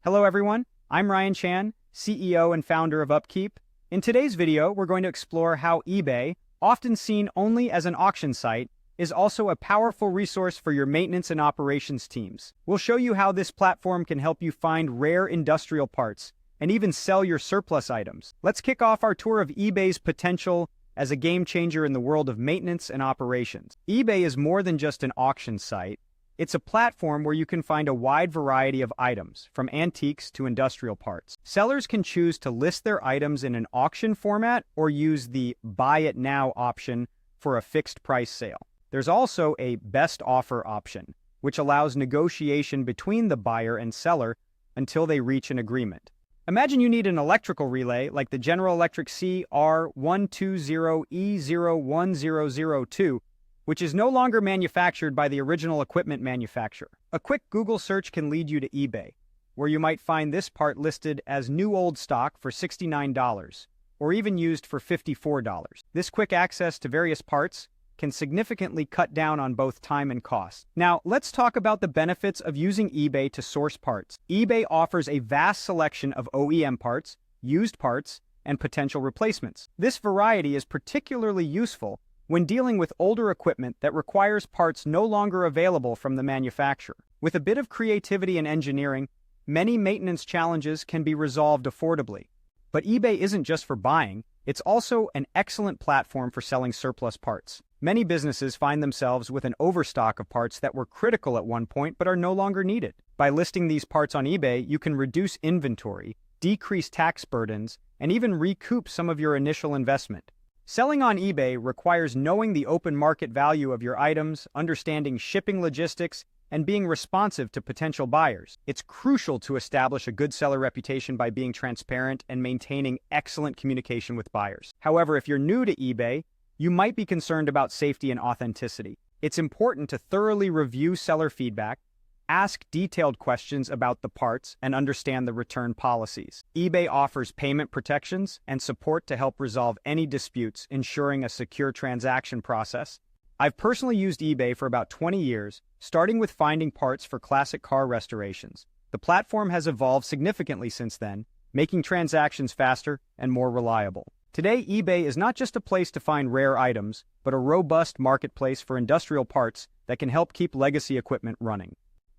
Hello everyone, I'm Ryan Chan, CEO and founder of Upkeep. In today's video, we're going to explore how eBay, often seen only as an auction site, is also a powerful resource for your maintenance and operations teams. We'll show you how this platform can help you find rare industrial parts and even sell your surplus items. Let's kick off our tour of eBay's potential as a game changer in the world of maintenance and operations. eBay is more than just an auction site. It's a platform where you can find a wide variety of items, from antiques to industrial parts. Sellers can choose to list their items in an auction format or use the Buy It Now option for a fixed price sale. There's also a Best Offer option, which allows negotiation between the buyer and seller until they reach an agreement. Imagine you need an electrical relay like the General Electric CR120E01002, which is no longer manufactured by the original equipment manufacturer. A quick Google search can lead you to eBay, where you might find this part listed as new old stock for $69, or even used for $54. This quick access to various parts can significantly cut down on both time and cost. Now, let's talk about the benefits of using eBay to source parts. eBay offers a vast selection of OEM parts, used parts, and potential replacements. This variety is particularly useful when dealing with older equipment that requires parts no longer available from the manufacturer. With a bit of creativity and engineering, many maintenance challenges can be resolved affordably. But eBay isn't just for buying, it's also an excellent platform for selling surplus parts. Many businesses find themselves with an overstock of parts that were critical at one point but are no longer needed. By listing these parts on eBay, you can reduce inventory, decrease tax burdens, and even recoup some of your initial investment. Selling on eBay requires knowing the open market value of your items, understanding shipping logistics, and being responsive to potential buyers. It's crucial to establish a good seller reputation by being transparent and maintaining excellent communication with buyers. However, if you're new to eBay, you might be concerned about safety and authenticity. It's important to thoroughly review seller feedback, ask detailed questions about the parts, and understand the return policies. eBay offers payment protections and support to help resolve any disputes, ensuring a secure transaction process. I've personally used eBay for about 20 years, starting with finding parts for classic car restorations. The platform has evolved significantly since then, making transactions faster and more reliable. Today, eBay is not just a place to find rare items, but a robust marketplace for industrial parts that can help keep legacy equipment running.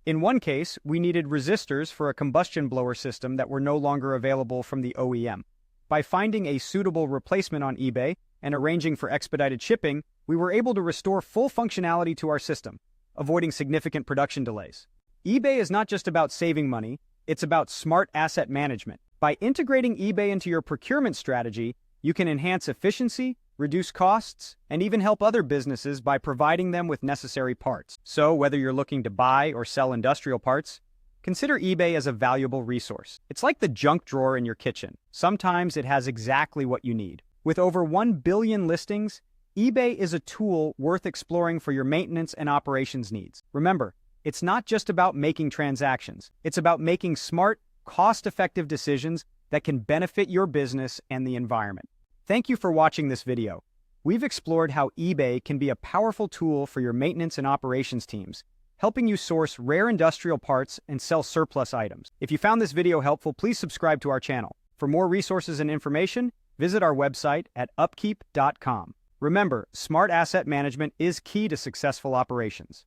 In one case, we needed resistors for a combustion blower system that were no longer available from the OEM. By finding a suitable replacement on eBay and arranging for expedited shipping, we were able to restore full functionality to our system, avoiding significant production delays. eBay is not just about saving money, it's about smart asset management. By integrating eBay into your procurement strategy, you can enhance efficiency, reduce costs, and even help other businesses by providing them with necessary parts. So, whether you're looking to buy or sell industrial parts, consider eBay as a valuable resource. It's like the junk drawer in your kitchen. Sometimes it has exactly what you need. With over 1 billion listings, eBay is a tool worth exploring for your maintenance and operations needs. Remember, it's not just about making transactions. It's about making smart, cost-effective decisions that can benefit your business and the environment. Thank you for watching this video. We've explored how eBay can be a powerful tool for your maintenance and operations teams, helping you source rare industrial parts and sell surplus items. If you found this video helpful, please subscribe to our channel. For more resources and information, visit our website at upkeep.com. Remember, smart asset management is key to successful operations.